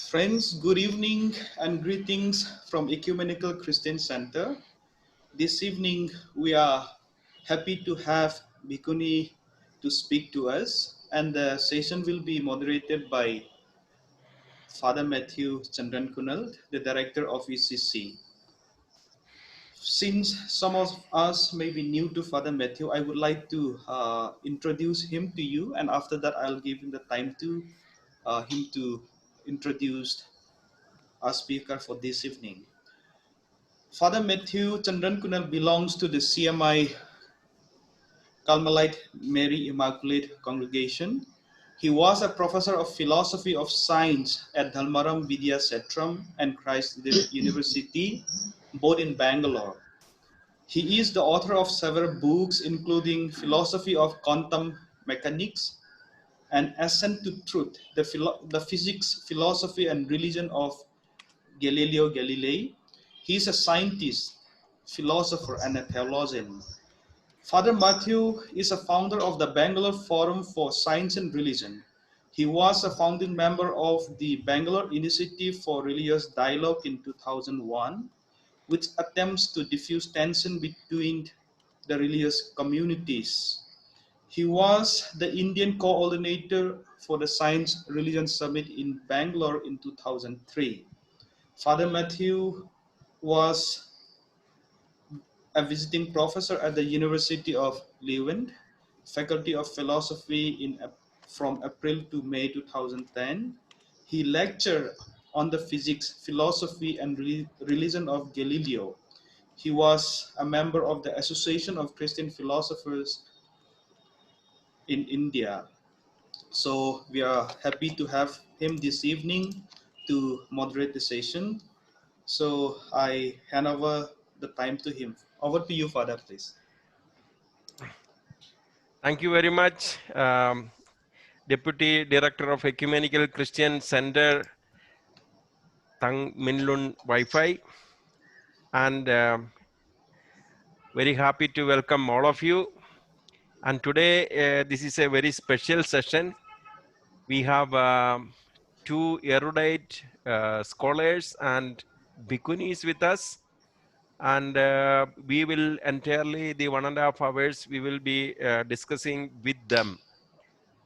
Friends, good evening and greetings from Ecumenical Christian Center. This evening, we are happy to have Bhikkhuni to speak to us, and the session will be moderated by Father Matthew Chandran Kunal, the director of ECC. Since some of us may be new to Father Matthew, I would like to introduce him to you, and after that, I'll give him the time to him to introduce our speaker for this evening. Father Matthew Chandran Kunal belongs to the CMI Carmelite Mary Immaculate Congregation. He was a professor of philosophy of science at Dhalmaram Vidya Setram and Christ University, both in Bangalore. He is the author of several books, including Philosophy of Quantum Mechanics and Ascent to Truth, the Physics, Philosophy, and Religion of Galileo Galilei. He is a scientist, philosopher, and a theologian. Father Matthew is a founder of the Bangalore Forum for Science and Religion. He was a founding member of the Bangalore Initiative for Religious Dialogue in 2001, which attempts to diffuse tension between the religious communities. He was the Indian coordinator for the Science Religion Summit in Bangalore in 2003. Father Matthew was a visiting professor at the University of Leuven, Faculty of Philosophy from April to May 2010. He lectured on the physics, philosophy, and religion of Galileo. He was a member of the Association of Christian Philosophers in India. So we are happy to have him this evening to moderate the session. So I hand over the time to him. Over to you, Father, please. Thank you very much, Deputy Director of Ecumenical Christian Center, Thang Minlun Wi-Fi, and very happy to welcome all of you. And today, this is a very special session. We have two erudite scholars and bhikkhunis with us. And we will entirely, the 1.5 hours, we will be discussing with them.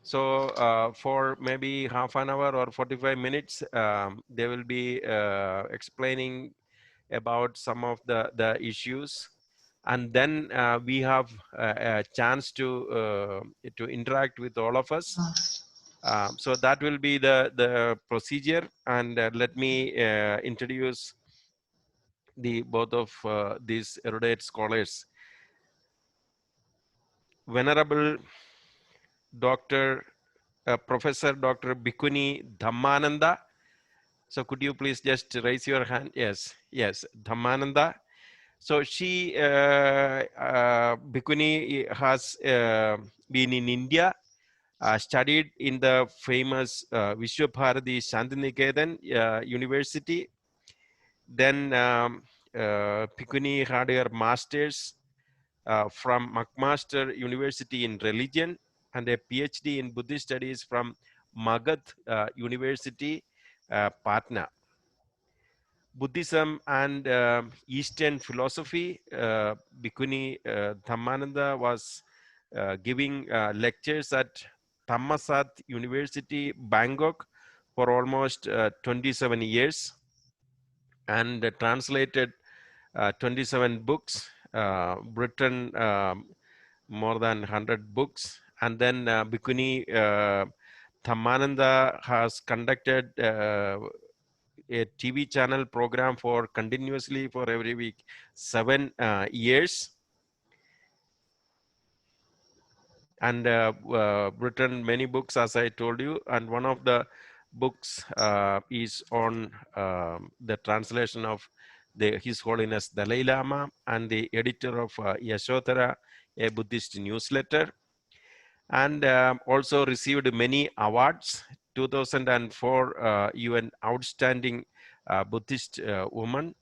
So for maybe half an hour or 45 minutes, they will be explaining about some of the issues. And then we have a chance to interact with all of us. So that will be the procedure. And let me introduce both of these erudite scholars. Venerable Professor Dr. Bhikkhuni Dhammanada. So could you please just raise your hand? Yes, Dhammanada. So she, Bhikkhuni has been in India, studied in the famous Vishwabharati Shantiniketan University. Then Bhikkhuni had her master's from McMaster University in Religion and a PhD in Buddhist Studies from Magadh University, Patna. Buddhism and Eastern Philosophy, Bhikkhuni Dhammanada was giving lectures at Thammasat University, Bangkok for almost 27 years and translated 27 books, written more than 100 books. And then Bhikkhuni Dhammanada has conducted a TV channel program for continuously for every week 7 years, and written many books, as I told you. And one of the books is on the translation of His Holiness Dalai Lama, and the editor of Yashodhara, a Buddhist newsletter, and also received many awards. 2004 UN Outstanding Buddhist Woman,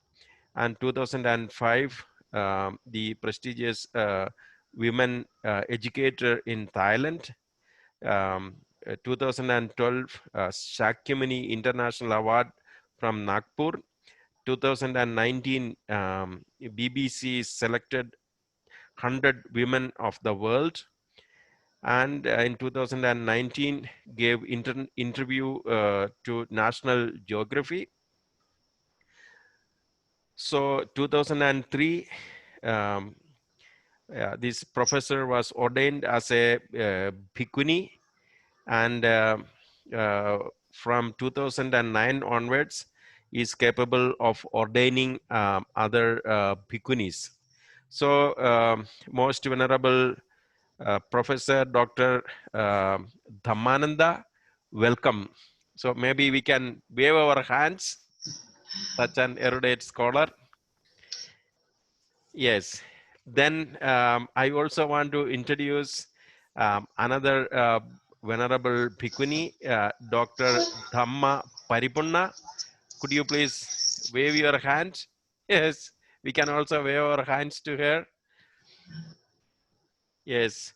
and 2005 the prestigious Women Educator in Thailand. 2012 Shakyamuni International Award from Nagpur. 2019 BBC selected 100 women of the world, and in 2019 gave interview to National Geography. So 2003 this professor was ordained as a bhikkhuni, and from 2009 onwards is capable of ordaining other bhikkhunis. So most venerable Professor Dr. Dhammanada, welcome. So maybe we can wave our hands, such an erudite scholar. Yes. Then I also want to introduce another venerable bhikkhuni, Dr. Dhamma Paripunna. Could you please wave your hand? Yes, we can also wave our hands to her. Yes.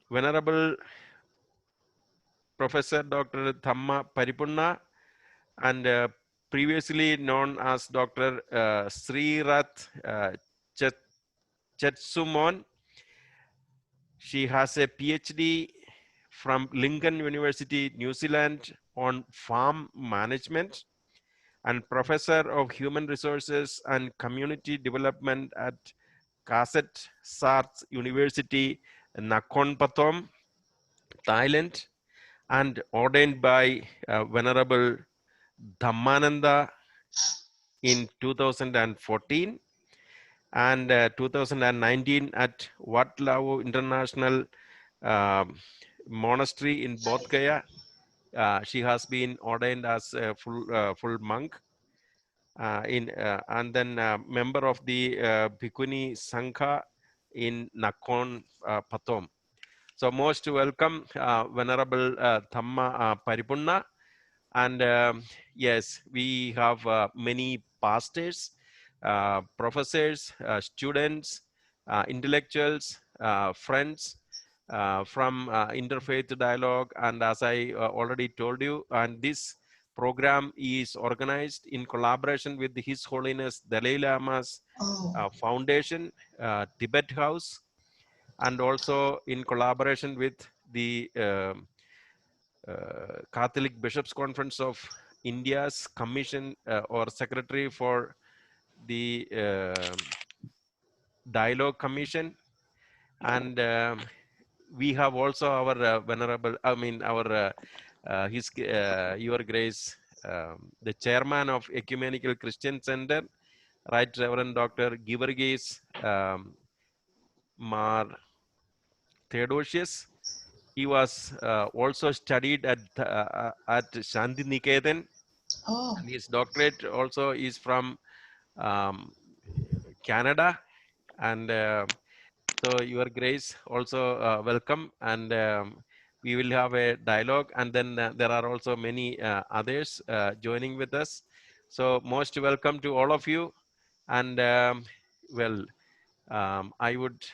Venerable Professor Dr. Dhamma Paripunna, and previously known as Dr. Sri Rath Chatsumarn. She has a PhD from Lincoln University, New Zealand, on farm management, and Professor of Human Resources and Community Development at Sat University, Nakhon Pathom, Thailand, and ordained by Venerable Dhammanada in 2014, and 2019 at Wat Lao International Monastery in Bodh Gaya. She has been ordained as a full monk, and then member of the Bhikkhuni Sangha in Nakhon Pathom. So most welcome, Venerable Dhamma Paripunna. And yes, we have many pastors, professors, students, intellectuals, friends from Interfaith Dialogue. And as I already told you, and this program is organized in collaboration with His Holiness Dalai Lama's foundation, Tibet House, and also in collaboration with the Catholic Bishops' Conference of India's Commission or Secretary for the Dialogue Commission. And we have also our venerable, Your Grace, the chairman of Ecumenical Christian Center, Right Reverend Dr. Givergis Mar Theodosius. He was also studied at Shanti Niketan. And his doctorate also is from Canada. And so Your Grace also welcome, and we will have a dialogue, and then there are also many others joining with us. So most welcome to all of you. And I would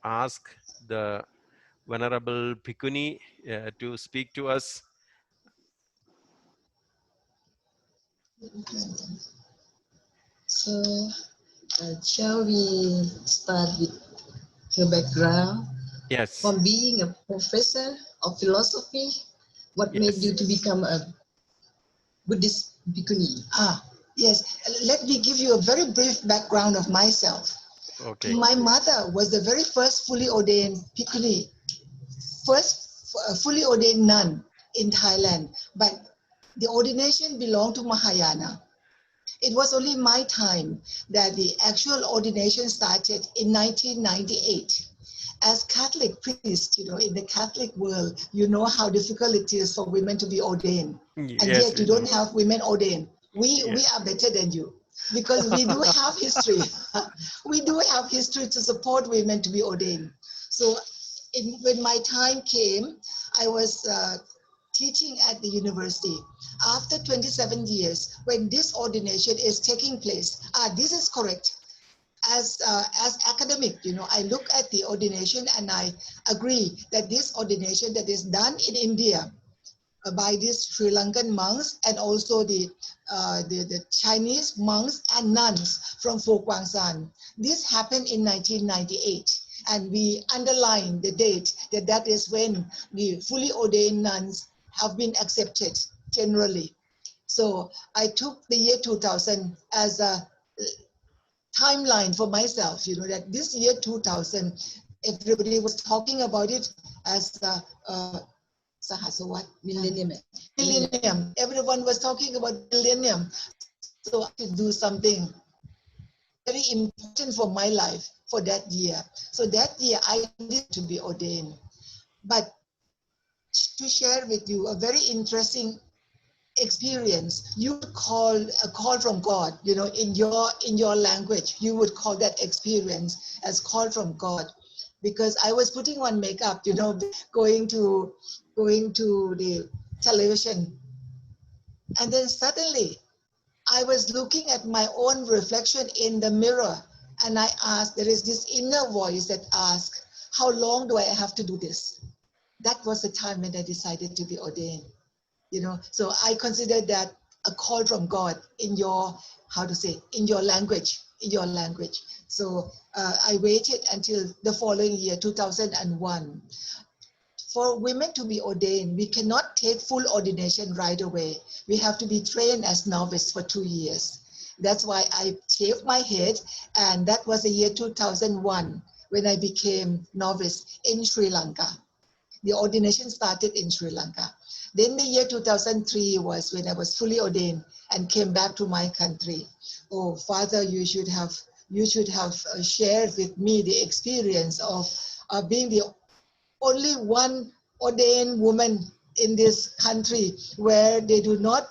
ask the Venerable Bhikkhuni to speak to us. So, shall we start with her background? Yes. From being a professor of philosophy, what made you to become a Buddhist bhikkhuni? Yes. Let me give you a very brief background of myself. Okay. My mother was the very first fully ordained bhikkhuni, first fully ordained nun in Thailand, but the ordination belonged to Mahayana. It was only my time that the actual ordination started in 1998. As Catholic priests, in the Catholic world, you know how difficult it is for women to be ordained. And Yes, yet you don't have women ordained. We are better than you because we do have history. We do have history to support women to be ordained. So when my time came, I was teaching at the university. After 27 years, when this ordination is taking place, this is correct. as academic, I look at the ordination and I agree that this ordination that is done in India by these Sri Lankan monks and also the Chinese monks and nuns from Fo Guang San. This happened in 1998, and we underline the date that is when the fully ordained nuns have been accepted generally. So I took the year 2000 as a timeline for myself, that this year 2000, everybody was talking about it as Sahasawat, Millennium. millennium. Everyone was talking about millennium. So I could do something very important for my life for that year. So that year I needed to be ordained. But to share with you a very interesting experience, you would call a call from God, in your language, you would call that experience as call from God, because I was putting on makeup, going to the television, and then suddenly I was looking at my own reflection in the mirror, and I asked, there is this inner voice that asks, how long do I have to do this? That was the time when I decided to be ordained. So I consider that a call from God in your, in your language, So I waited until the following year, 2001. For women to be ordained, we cannot take full ordination right away. We have to be trained as novice for 2 years. That's why I shaved my head, and that was the year 2001 when I became novice in Sri Lanka. The ordination started in Sri Lanka. Then the year 2003 was when I was fully ordained and came back to my country. Oh, Father, you should have shared with me the experience of being the only one ordained woman in this country where they do not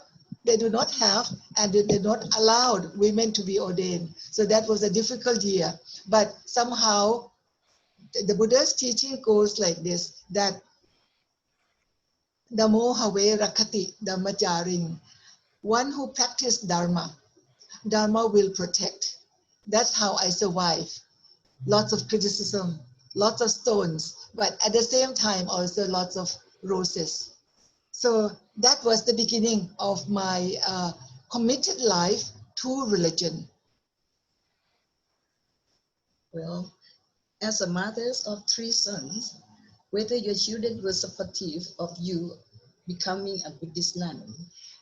have and they're not allowed women to be ordained. So that was a difficult year. But somehow the Buddha's teaching goes like this, that Dhammo have rakati dhammacharin. One who practices Dharma, Dharma will protect. That's how I survive. Lots of criticism, lots of stones, but at the same time also lots of roses. So that was the beginning of my committed life to religion. Well, as a mother of 3 sons, whether your children were supportive of you becoming a Buddhist nun?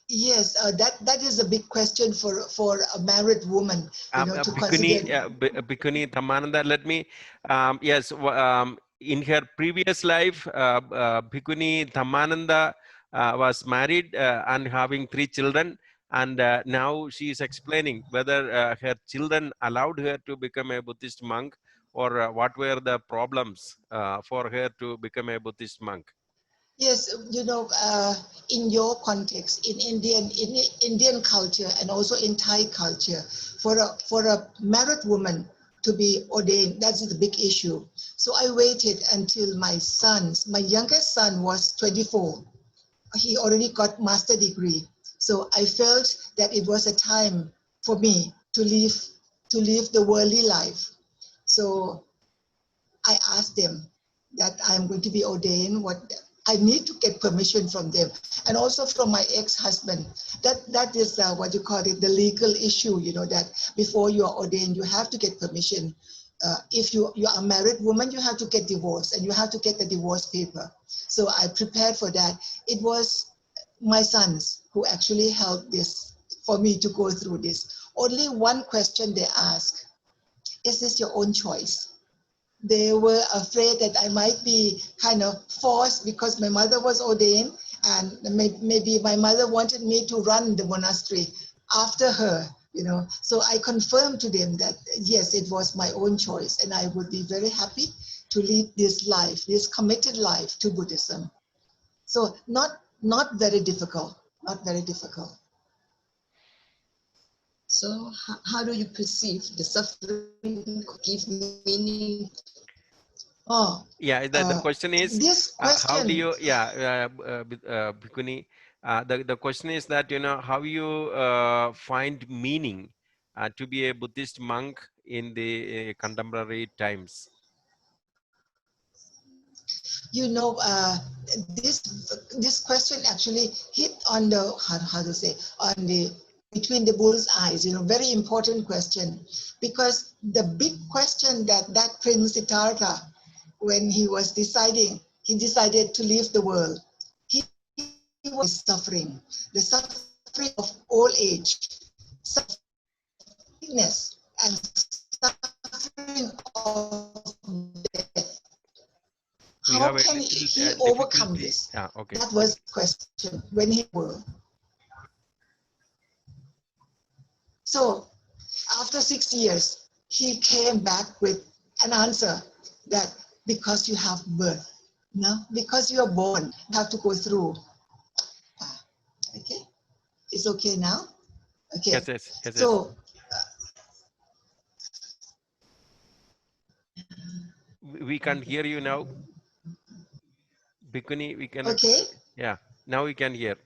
Yes, that is a big question for a married woman, to consider. Bhikkhuni Dhammanada, let me, yes, in her previous life, Bhikkhuni Dhammanada was married and having 3 children. And now she is explaining whether her children allowed her to become a Buddhist monk, or what were the problems for her to become a Buddhist monk. Yes, in your context, in Indian culture and also in Thai culture, for a married woman to be ordained, that's the big issue. So I waited until my youngest son was 24. He already got master degree. So I felt that it was a time for me to live the worldly life. So I asked them that I'm going to be ordained. What I need to get permission from them, and also from my ex-husband. That is what you call it, the legal issue. That before you are ordained, you have to get permission. If you are a married woman, you have to get divorced, and you have to get the divorce paper. So I prepared for that. It was my sons who actually helped this for me to go through this. Only one question they ask: is this your own choice? They were afraid that I might be kind of forced because my mother was ordained, and maybe my mother wanted me to run the monastery after her, So I confirmed to them that yes, it was my own choice, and I would be very happy to lead this life, this committed life to Buddhism. So not very difficult, not very difficult. So how do you perceive the suffering give meaning? Oh, Yeah, the question is, this how do question. you, Bhikkhuni, the question is that, how you find meaning to be a Buddhist monk in the contemporary times? You know, this question actually hit on the how to say, on the between the bull's eyes. You know, very important question, because the big question that Prince Siddhartha, when he was deciding, he decided to leave the world. He was suffering, the suffering of old age, sickness, and suffering of death. We How have a can little he overcome difficulty. this? Yeah, okay. That was the question when he were. So after 6 years, he came back with an answer that because you have birth, no, because you are born, you have to go through. Okay, it's okay now. Okay, Yes, yes, yes, yes. so We can hear you now. Bhikkhuni, we cannot. okay, Yeah, now we can hear.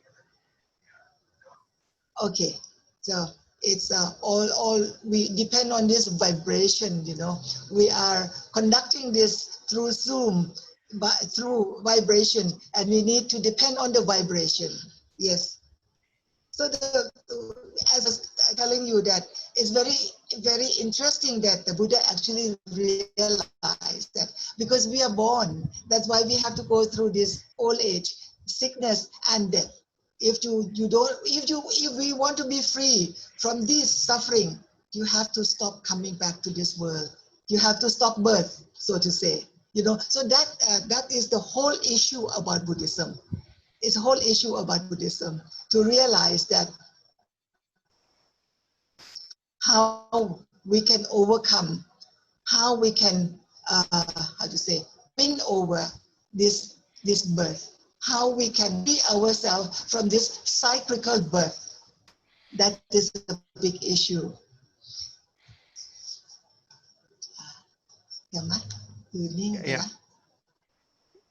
okay. So it's all we depend on this vibration. You know, we are conducting this through Zoom, but through vibration, and we need to depend on the vibration. Yes. So as I was telling you, that it's very interesting that the Buddha actually realized that because we are born, that's why we have to go through this old age, sickness, and death. If we want to be free from this suffering, you have to stop coming back to this world. You have to stop birth, so to say. You know, so that is the whole issue about Buddhism. It's a whole issue about Buddhism, to realize that how we can overcome, how we can, how to say, win over this birth, how we can free ourselves from this cyclical birth. That is a big issue. Yeah.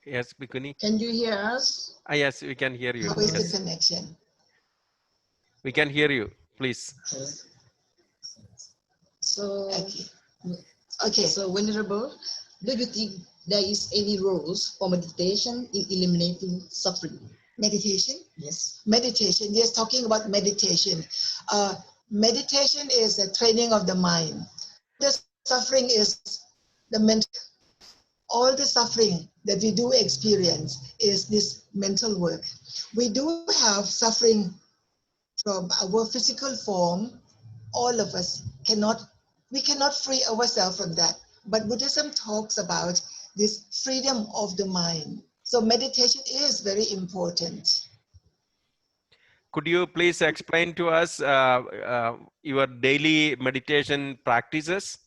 Yes, Bhikkhuni. Can you hear us? Yes, we can hear you. How is Yes. the connection? We can hear you, please. So, Okay. So Venerable, do you think there is any rules for meditation in eliminating suffering? Meditation? Yes. Meditation, yes, talking about meditation. Meditation is a training of the mind. The suffering is the mental. All the suffering that we do experience is this mental work. We do have suffering from our physical form. All of us we cannot free ourselves from that. But Buddhism talks about this freedom of the mind. So meditation is very important. Could you please explain to us your daily meditation practices?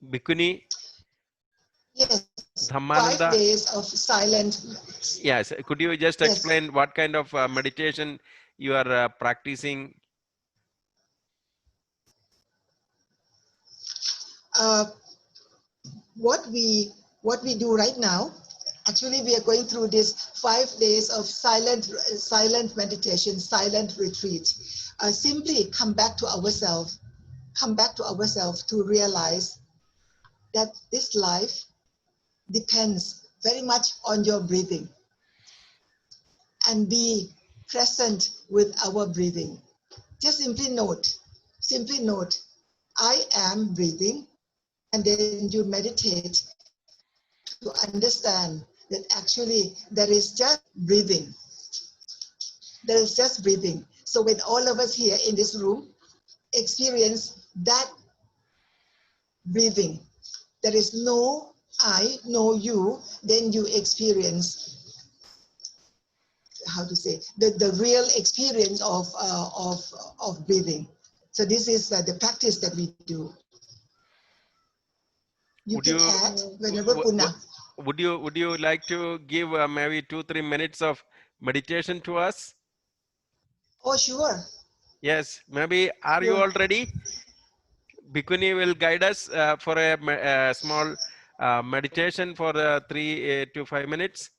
Bhikkhuni Yes, 5 Dhammanada. days of silent. Yes, could you just Yes. explain what kind of meditation you are practicing? What we do right now, actually we are going through this 5 days of silent meditation, silent retreat. Simply come back to ourselves to realize that this life depends very much on your breathing, and be present with our breathing. Just simply note, I am breathing, and then you meditate to understand that actually there is just breathing. There is just breathing. So when all of us here in this room experience that breathing, there is no I, no you, then you experience, how to say, the real experience of breathing. So this is the practice that we do. You Would can you add whenever Puna. would you like to give maybe 2-3 minutes of meditation to us? Oh, sure. Yes, maybe. Are you Sure. all ready? Bhikkhuni will guide us for a small meditation for 3 to 5 minutes,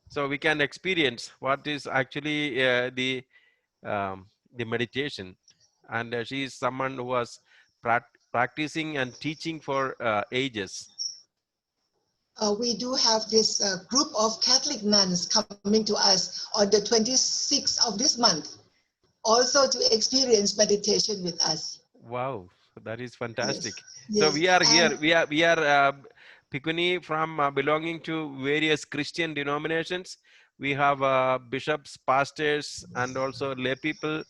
so we can experience what is actually the the meditation, and she is someone who was practicing and teaching for ages. We do have this group of Catholic nuns coming to us on the 26th of this month, also to experience meditation with us. Wow, that is fantastic. Yes, So yes. we are here. And We are Bhikkhuni from belonging to various Christian denominations. We have bishops, pastors, and also lay people.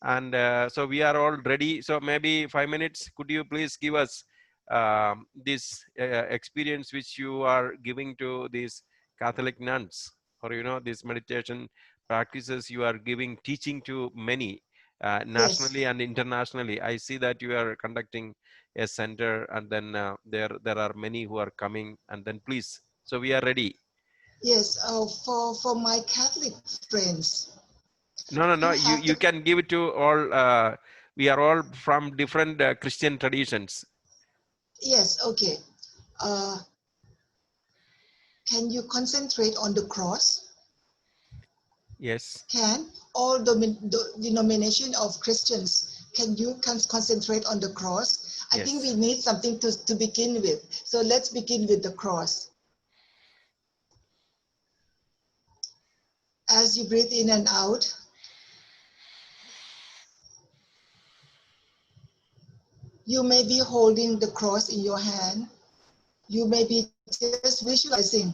And so we are all ready. So maybe 5 minutes. Could you please give us this experience which you are giving to these Catholic nuns, or these meditation practices you are giving, teaching to many nationally yes, and internationally. I see that you are conducting a center, and then there are many who are coming, and then please. So we are ready. yes. For my Catholic friends, No, no, we no. have You the, can give it to all. We are all from different Christian traditions. yes, okay. Uh, can you concentrate on the cross? Yes, Can all the denomination of Christians, can you concentrate on the cross? I think yes. we need something to begin with. So let's begin with the cross. As you breathe in and out, you may be holding the cross in your hand. You may be just visualizing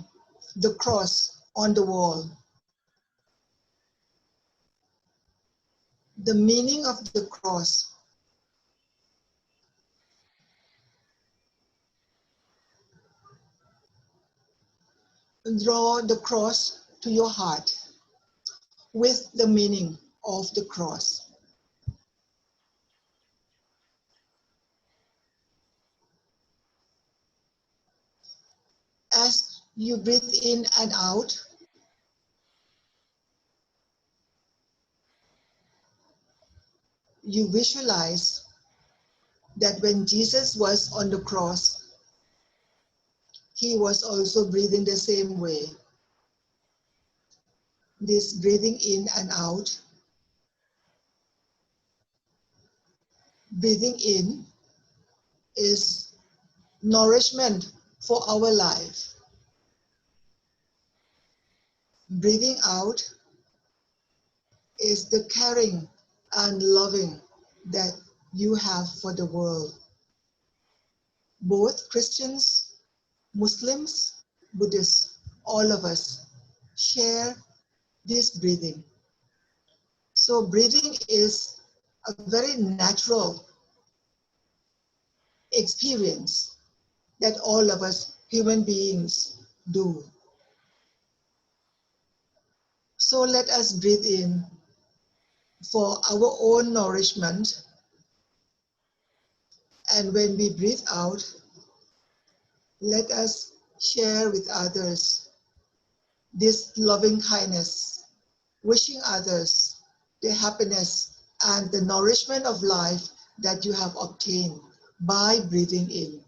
the cross on the wall. The meaning of the cross. Draw the cross to your heart with the meaning of the cross. As you breathe in and out, you visualize that when Jesus was on the cross, he was also breathing the same way. This breathing in and out, breathing in is nourishment for our life. Breathing out is the caring and loving that you have for the world. Both Christians, Muslims, Buddhists, all of us share this breathing. So breathing is a very natural experience that all of us human beings do. So let us breathe in for our own nourishment, and when we breathe out, let us share with others this loving kindness, wishing others the happiness and the nourishment of life that you have obtained by breathing in.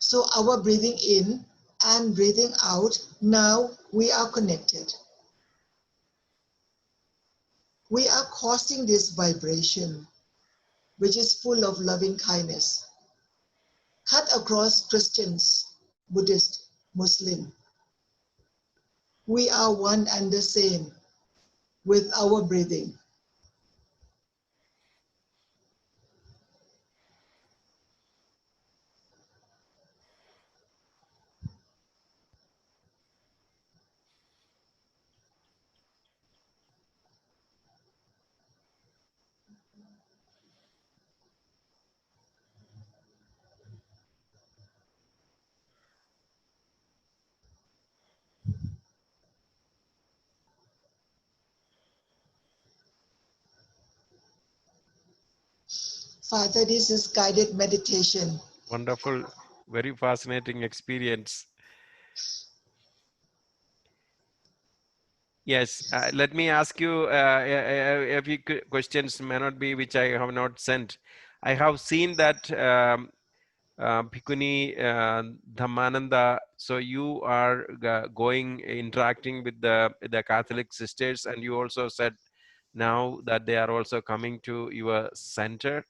So our breathing in and breathing out, now we are connected. We are causing this vibration, which is full of loving kindness, cut across Christians, Buddhist, Muslim. We are one and the same with our breathing. Father, this is guided meditation. Wonderful, very fascinating experience. Yes, let me ask you a few questions, may not be which I have not sent. I have seen that Bhikkhuni Dhammanada, so you are interacting with the Catholic sisters, and you also said now that they are also coming to your center,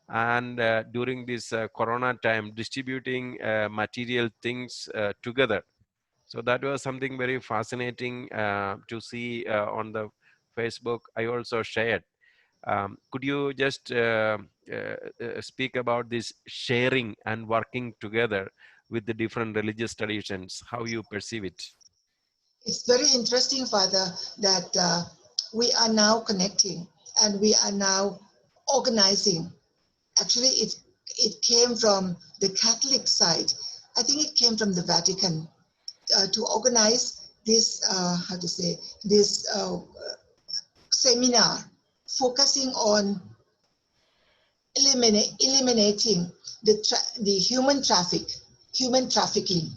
and during this corona time distributing material things together. So that was something very fascinating to see on the Facebook. I also shared. Could you just speak about this sharing and working together with the different religious traditions, how you perceive it? It's very interesting, Father, that we are now connecting and we are now organizing. Actually, it came from the Catholic side. I think it came from the Vatican to organize this, how to say, this seminar focusing on eliminating the human trafficking.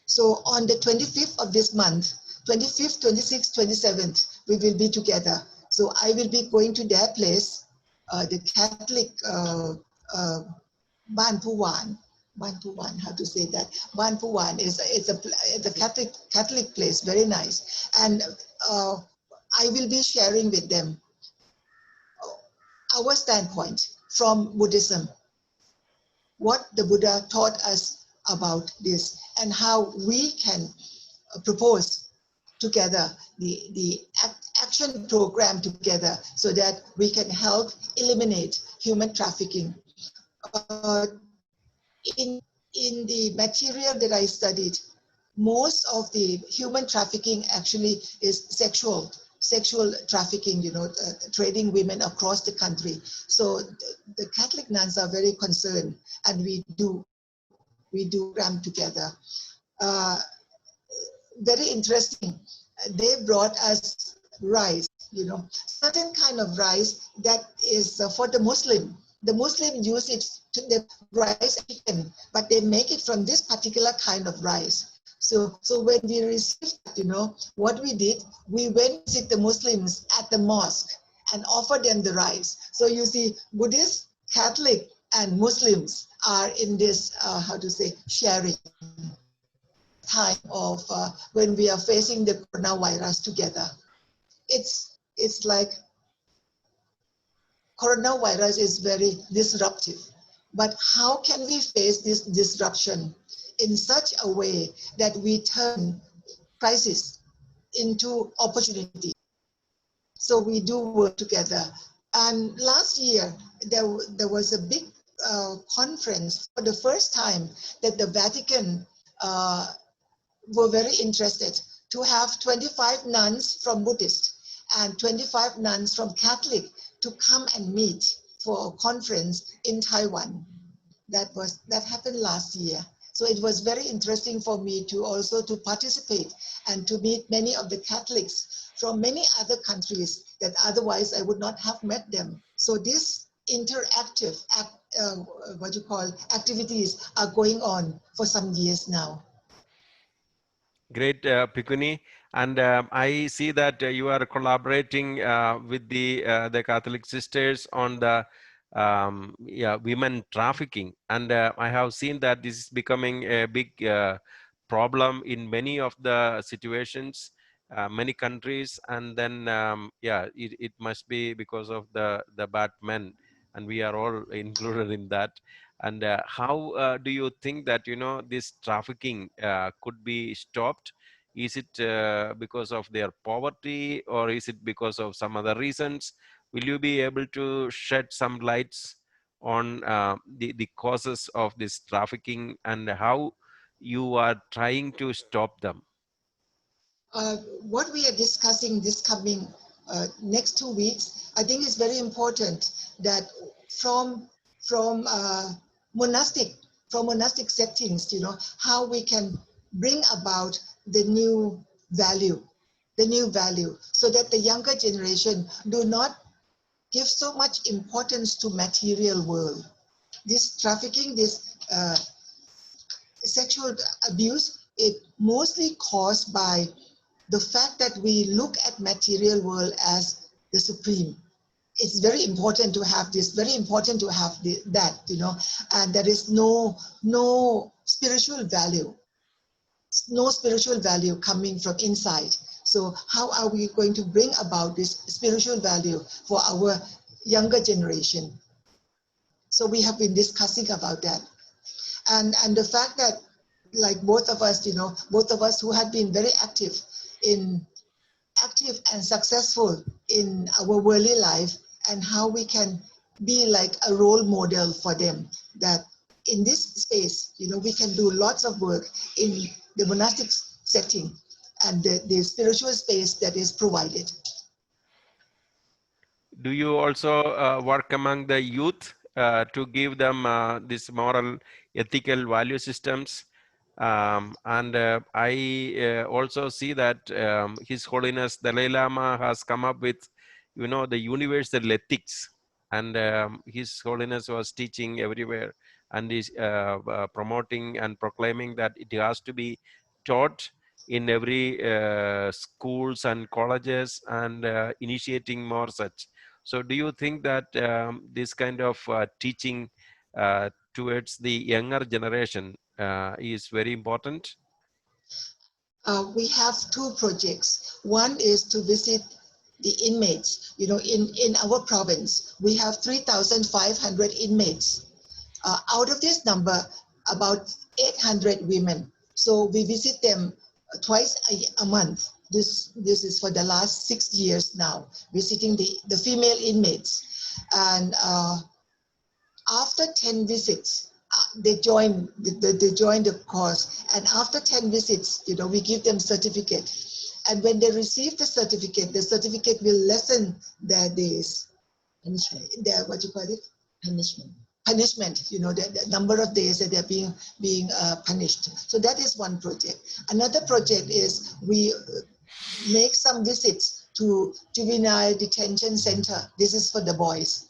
So on the 25th of this month, 25th, 26th, 27th, we will be together. So I will be going to their place, the Catholic Ban Puwan. How to say that? Ban Puwan is it's a Catholic place, very nice. And I will be sharing with them our standpoint from Buddhism, what the Buddha taught us about this, and how we can propose together the action program together so that we can help eliminate human trafficking. In the material that I studied, most of the human trafficking actually is sexual trafficking, trading women across the country. So the Catholic nuns are very concerned, and we do program together. Uh, Very interesting. They brought us rice, certain kind of rice that is for the Muslim. The Muslim use it to the rice chicken, but they make it from this particular kind of rice. So when we received, what we did, we went to visit the Muslims at the mosque and offered them the rice. So you see, Buddhist, Catholic, and Muslims are in this, sharing time of when we are facing the coronavirus together. It's like coronavirus is very disruptive, but how can we face this disruption in such a way that we turn crisis into opportunity? So we do work together. And last year, there was a big conference for the first time that the Vatican were very interested to have 25 nuns from Buddhist and 25 nuns from Catholic to come and meet for a conference in Taiwan. That happened last year. So it was very interesting for me to also to participate and to meet many of the Catholics from many other countries that otherwise I would not have met them. So these interactive activities are going on for some years now. Great, Bhikkhuni. And I see that you are collaborating with the Catholic sisters on the women trafficking. And I have seen that this is becoming a big problem in many of the situations, many countries. And then, it must be because of the bad men. And we are all included in that. And how do you think that, this trafficking could be stopped? Is it because of their poverty, or is it because of some other reasons? Will you be able to shed some lights on the causes of this trafficking and how you are trying to stop them? What we are discussing this coming next 2 weeks, I think is very important that from monastic settings, how we can bring about the new value, so that the younger generation do not give so much importance to material world. This trafficking, this sexual abuse, it mostly caused by the fact that we look at material world as the supreme. it's very important to have this, very important to have that, you know, and there is no spiritual value, no spiritual value coming from inside. So how are we going to bring about this spiritual value for our younger generation? So we have been discussing about that. And the fact that, like both of us, you know, both of us who had been very active and successful in our worldly life, and how we can be like a role model for them, that in this space, you know, we can do lots of work in the monastic setting and the spiritual space that is provided. Do you also work among the youth to give them this moral, ethical value systems? And I also see that His Holiness Dalai Lama has come up with, you know, the universal ethics, and His Holiness was teaching everywhere, and is promoting and proclaiming that it has to be taught in every schools and colleges, and initiating more such. So do you think that this kind of teaching towards the younger generation is very important? We have two projects. One is to visit the inmates. You know, in our province, we have 3,500 inmates. Out of this number, about 800 women. So we visit them twice a month. This is for the last 6 years now, visiting the female inmates. And after 10 visits, they join the course. And after 10 visits, you know, we give them certificate. And when they receive the certificate will lessen their days, their, what you call it? Punishment, you know, the number of days that they're being punished. So that is one project. Another project is we make some visits to juvenile detention center. This is for the boys.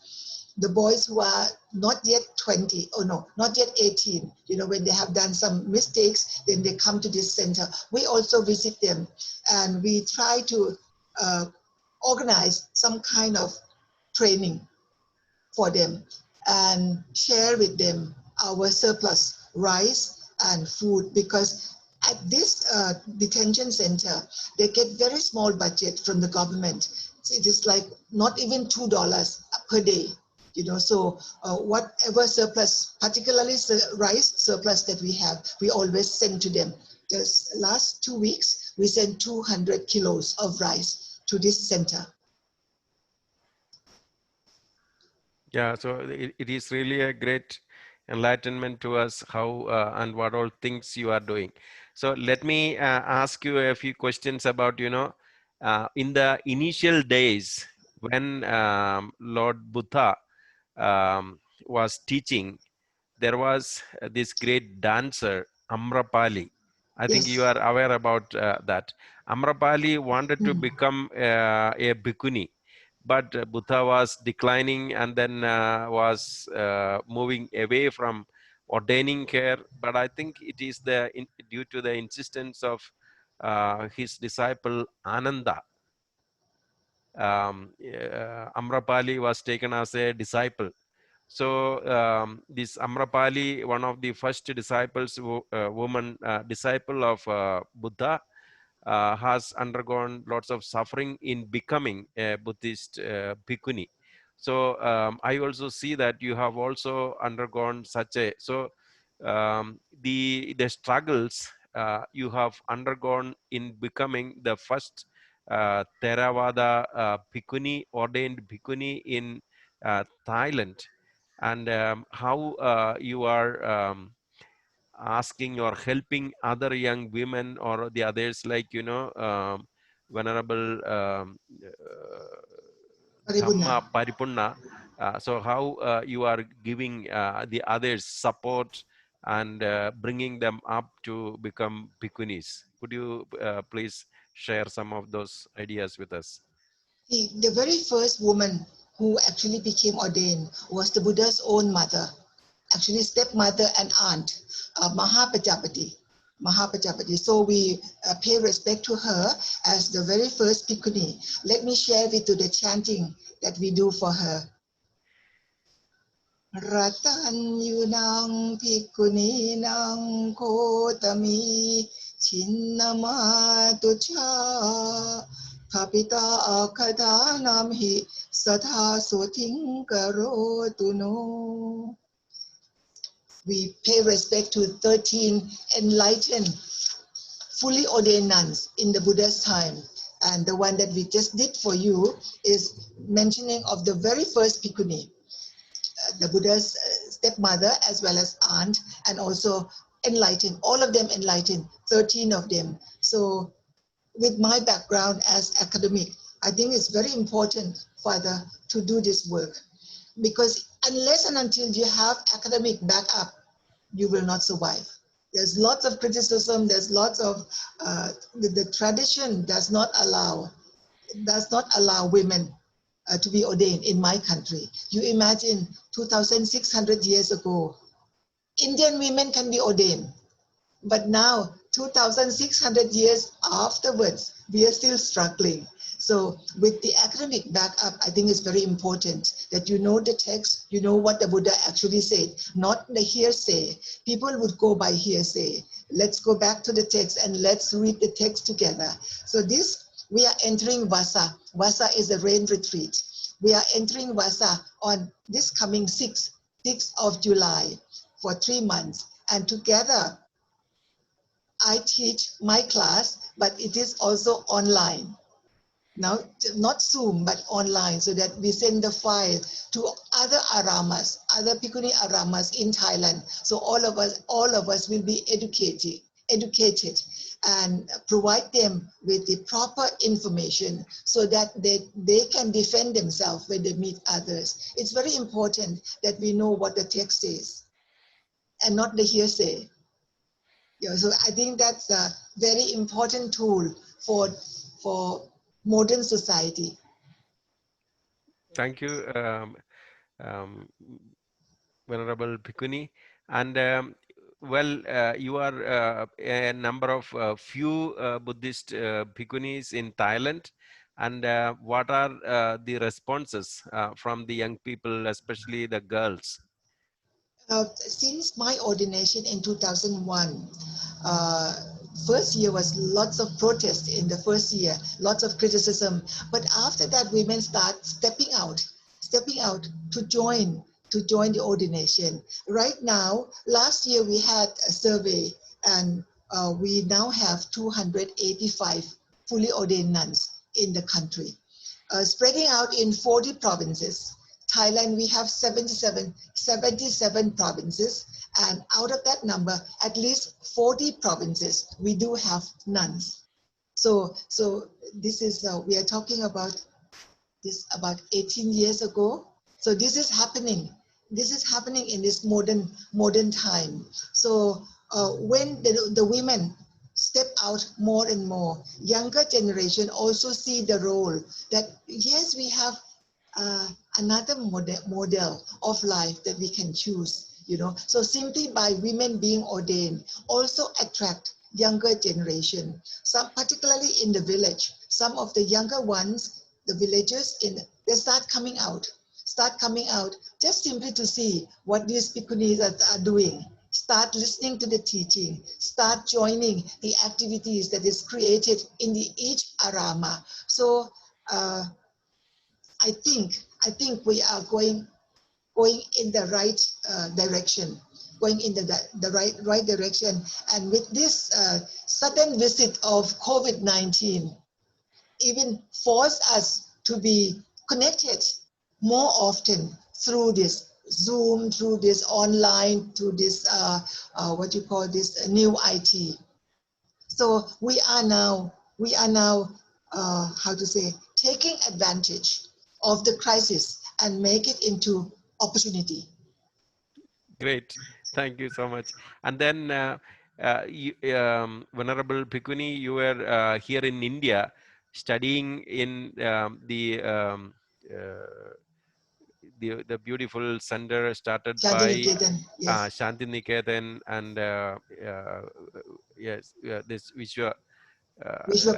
The boys who are not yet 20, or no, not yet 18, you know, when they have done some mistakes, then they come to this center. We also visit them, and we try to organize some kind of training for them and share with them our surplus rice and food, because at this detention center, they get very small budget from the government. It is like not even $2 per day. You know, so whatever surplus, particularly rice surplus that we have, we always send to them. Just last 2 weeks, we sent 200 kilos of rice to this center. Yeah, so it is really a great enlightenment to us how and what all things you are doing. So let me ask you a few questions about, you know, in the initial days when Lord Buddha was teaching, there was this great dancer, Amrapali. I think you Yes. are aware about that. Amrapali wanted to become a bhikkhuni, but Buddha was declining, and then was moving away from ordaining her. But I think it is due to the insistence of his disciple Ananda. Amrapali was taken as a disciple. So this Amrapali, one of the first disciples, woman disciple of Buddha, has undergone lots of suffering in becoming a Buddhist bhikkhuni. So I also see that you have also undergone such a, so the struggles you have undergone in becoming the first Theravada bhikkhuni, ordained bhikkhuni in Thailand, and how you are asking or helping other young women or the others, like, you know, Venerable Dhamma Paribuna. Paripunna. So how you are giving the others support and bringing them up to become bhikkhunis. Could you please share some of those ideas with us? The very first woman who actually became ordained was the Buddha's own mother, actually stepmother and aunt, Mahapajapati. So we pay respect to her as the very first bhikkhuni. Let me share with you the chanting that we do for her. Ratanyunang Bhikkhuninang Kotami Chinnamatucha Kapita Akadhanam Hi Satha Sotinkarotuno. We pay respect to 13 enlightened, fully ordained nuns in the Buddha's time. And the one that we just did for you is mentioning of the very first Bhikkhuni, the Buddha's stepmother as well as aunt, and also enlightened, all of them enlightened, 13 of them. So with my background as academic, I think it's very important, Father, to do this work. Because unless and until you have academic backup, you will not survive. There's lots of criticism, there's lots of, the tradition does not allow women to be ordained in my country. You imagine 2,600 years ago, Indian women can be ordained. But now, 2,600 years afterwards, we are still struggling. So with the academic backup, I think it's very important that you know the text, you know what the Buddha actually said, not the hearsay. People would go by hearsay. Let's go back to the text and let's read the text together. So we are entering Vasa. Vasa is a rain retreat. We are entering Vasa on this coming 6th of July for 3 months. And together, I teach my class, but it is also online. Now, not Zoom, but online, so that we send the file to other aramas, other Bhikkhuni aramas in Thailand. So all of us will be educated and provide them with the proper information so that they can defend themselves when they meet others. It's very important that we know what the text says and not the hearsay. So I think that's a very important tool for modern society. Thank you, Venerable Bhikkhuni. And you are a number of few Buddhist Bhikkhunis in Thailand. And what are the responses from the young people, especially the girls? Since my ordination in 2001, first year was lots of protest in the first year, lots of criticism. But after that, women start stepping out to join the ordination. Right now, last year we had a survey, and we now have 285 fully ordained nuns in the country, spreading out in 40 provinces. Thailand, we have 77 provinces, and out of that number, at least 40 provinces, we do have nuns. So this is, we are talking about this about 18 years ago. So this is happening. This is happening in this modern time. So when the women step out more and more, younger generation also see the role that, yes, we have another model of life that we can choose, So simply by women being ordained also attract younger generation, some particularly in the village. Some of the younger ones, the villagers, they start coming out just simply to see what these bhikkhunis are doing. Start listening to the teaching, start joining the activities that is created in each arama. So I think we are going in the right direction, going in the right direction. And with this sudden visit of COVID-19, even forced us to be connected more often through this Zoom, through this online, through this what you call this new IT. So we are now how to say, taking advantage of the crisis and make it into opportunity. Great, thank you so much. And then, Venerable Bhikkhuni, you were here in India studying in the beautiful center started by Shantiniketan, yes. Shantiniketan and yes, this Vishwa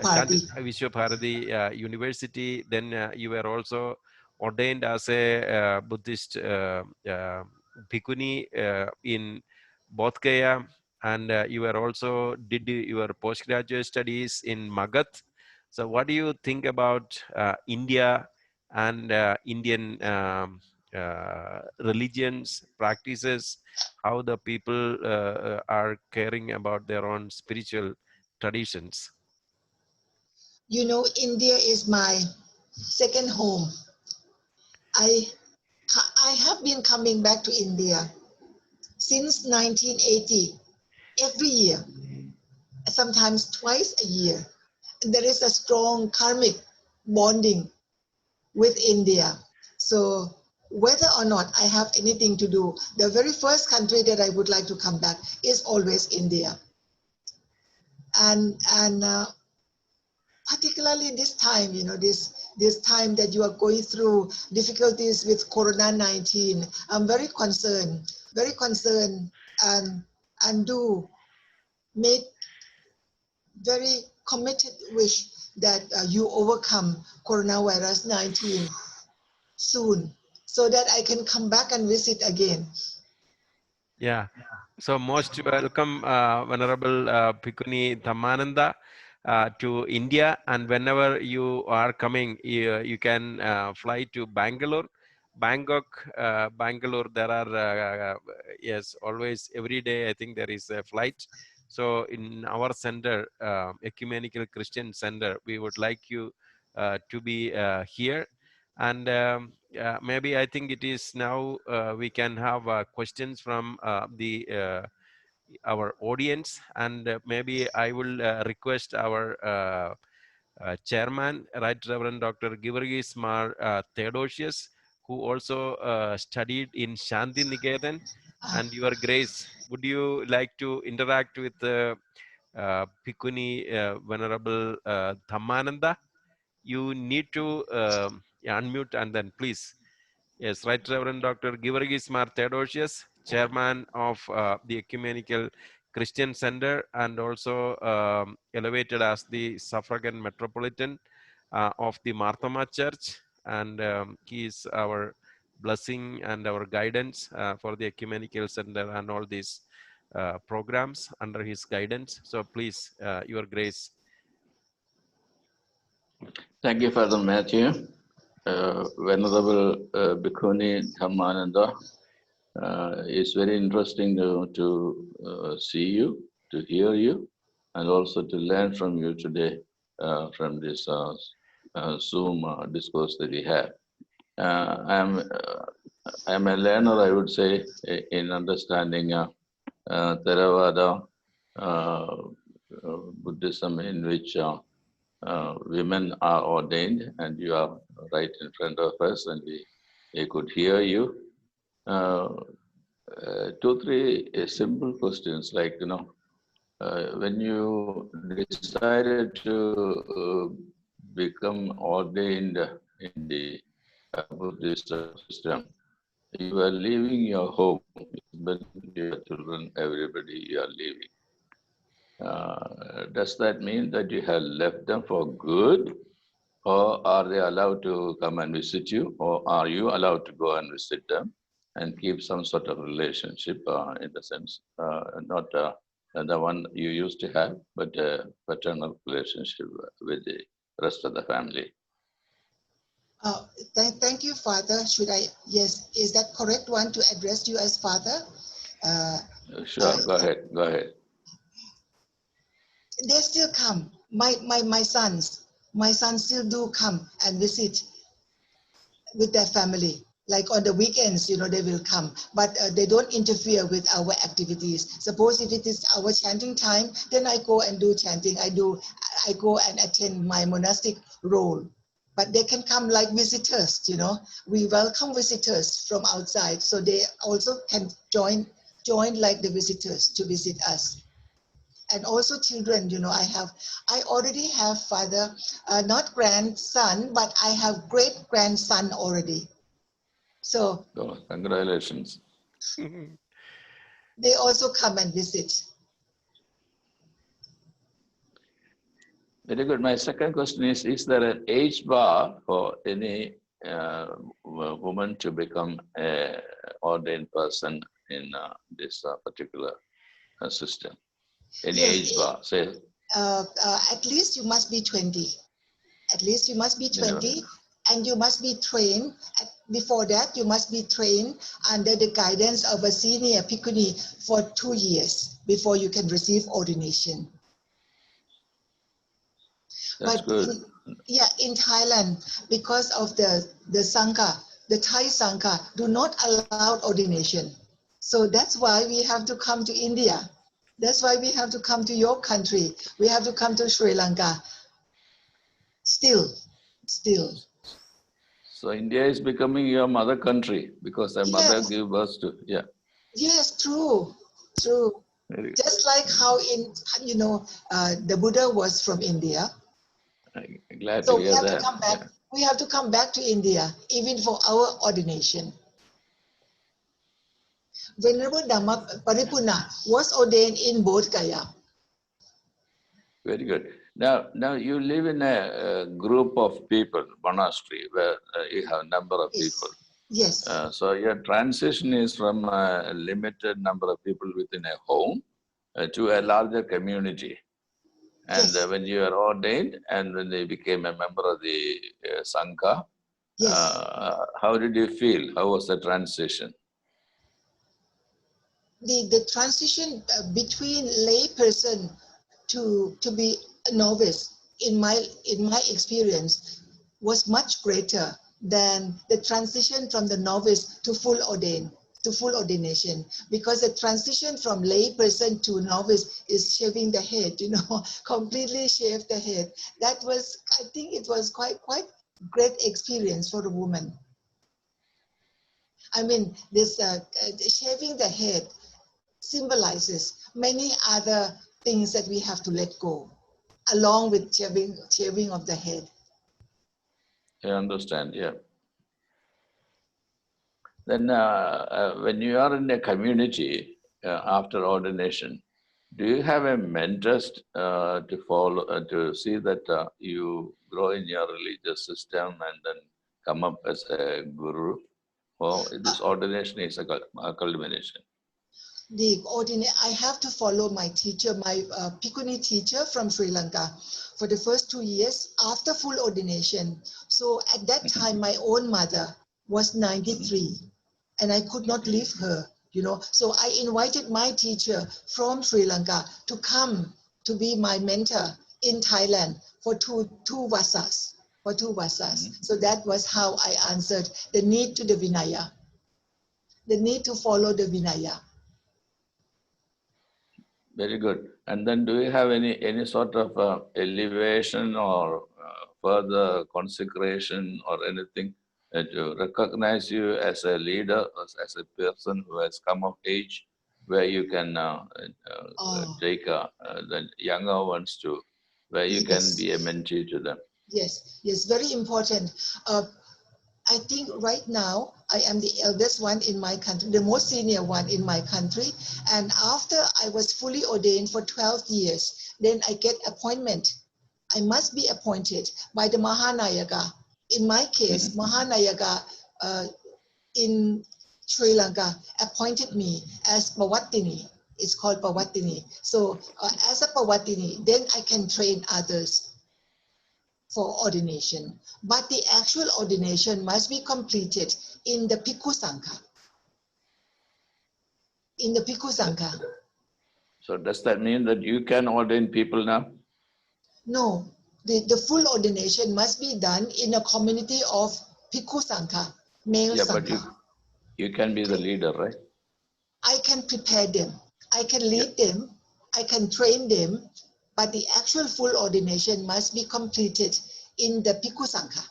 Bharati. Vishwa Bharati University. Then you were also ordained as a Buddhist Bhikkhuni in Bodh Gaya, and you were also did your postgraduate studies in Magadh. So what do you think about India and Indian religions, practices, how the people are caring about their own spiritual traditions? You know, India is my second home. I have been coming back to India since 1980, every year, sometimes twice a year. There is a strong karmic bonding with India. So whether or not I have anything to do, the very first country that I would like to come back is always India. And particularly this time, you know, this time that you are going through difficulties with Corona-19, I'm very concerned, and do make very committed wish that you overcome coronavirus 19 soon, so that I can come back and visit again. Yeah. So most welcome, Venerable Bhikkhuni Dhammanada, to India. And whenever you are coming, you can fly to Bangalore, Bangkok, Bangalore. There are, yes, always every day, I think there is a flight. So in our center, Ecumenical Christian Center, we would like you to be here. And maybe I think it is now we can have questions from our audience, and maybe I will request our chairman, Right Reverend Dr. Givargis Mar Theodosius, who also studied in Shanti Niketan. And Your Grace, would you like to interact with Bhikkhuni Venerable Dhammananda? You need to unmute and then please. Yes, Right Reverend Dr. Givargis Mar Theodosius, chairman of the Ecumenical Christian Center, and also elevated as the suffragan metropolitan of the Marthama Church. And he is our blessing and our guidance for the Ecumenical Center and all these programs under his guidance. So please, Your Grace. Thank you, Father Matthew. Venerable Bhikkhuni Dhammanada, it's very interesting to see you, to hear you, and also to learn from you today from this Zoom discourse that we have. I'm a learner, I would say, in understanding Theravada, Buddhism, in which women are ordained, and you are right in front of us, and we could hear you. 2-3 simple questions, like, you know, when you decided to become ordained in the Buddhist system, you are leaving your home, but your children, everybody you are leaving. Does that mean that you have left them for good, or are they allowed to come and visit you, or are you allowed to go and visit them and keep some sort of relationship in the sense, not the one you used to have, but a paternal relationship with the rest of the family? Thank you, Father. Should I? Yes, is that correct one to address you as Father? Sure, go ahead. They still come. My sons still do come and visit with their family. Like on the weekends, you know, they will come, but they don't interfere with our activities. Suppose if it is our chanting time, then I go and do chanting. I go and attend my monastic role. But they can come like visitors, you know. We welcome visitors from outside, so they also can join like the visitors to visit us. And also children, you know, I already have, Father, not grandson, but I have great grandson already. So congratulations. they also come and visit. Very good. My second question is there an age bar for any woman to become a ordained person in this particular system? Any age Yes, bar? Say, at least you must be 20. At least you must be you know, 20, and you must be trained. Before that, you must be trained under the guidance of a senior bhikkhuni for 2 years before you can receive ordination. that's But good. in Thailand, because of the Sangha, the Thai Sangha do not allow ordination. So that's why we have to come to India. That's why we have to come to your country. We have to come to Sri Lanka. Still. So India is becoming your mother country because the mother Yes, gave birth to, yeah. yes, true. Very Just like how the Buddha was from India. glad to So we hear have to that. come back. Yeah. We have to come back to India, even for our ordination. Venerable Dhamma Paripurna was ordained in Bodh Gaya. Very good. Now you live in a group of people, monastery, where you have a number of people. Yes. So your transition is from a limited number of people within a home to a larger community. And Yes. when you are ordained and when you became a member of the Sangha, Yes. how did you feel? How was the transition? The transition between lay person to be a novice, in my experience, was much greater than the transition from the novice to full ordination, because the transition from lay person to novice is shaving the head, completely shave the head. That was, I think it was quite great experience for the woman. I mean, this shaving the head symbolizes many other things that we have to let go, along with shaving of the head. I understand, yeah. Then when you are in a community after ordination, do you have a mentor to follow, to see that you grow in your religious system and then come up as a guru? Or this ordination is a culmination? I have to follow my teacher, my Bhikkhuni teacher from Sri Lanka for the first 2 years after full ordination. So at that time, my own mother was 93 and I could not leave her, So I invited my teacher from Sri Lanka to come to be my mentor in Thailand for two vasas. So that was how I answered the need to the Vinaya, the need to follow the Vinaya. Very good. And then do you have any sort of elevation or further consecration or anything to recognize you as a leader, as a person who has come of age, where you can take the younger ones to, where you can be a mentee to them? Yes, very important. I think right now I am the eldest one in my country, the most senior one in my country. And after I was fully ordained for 12 years, then I get appointment. I must be appointed by the Mahanayaka. In my case, Mahanayaka in Sri Lanka appointed me as Pawattini. It's called Pawattini. So as a Pawattini, then I can train others for ordination. But the actual ordination must be completed in the Bhikkhu Sangha. In the Bhikkhu Sangha. So does that mean that you can ordain people now? No, the full ordination must be done in a community of Bhikkhu Sangha, male Yeah, Sangha. but you can be the leader, right? I can prepare them, I can lead them, I can train them, but the actual full ordination must be completed in the Bhikkhu Sangha.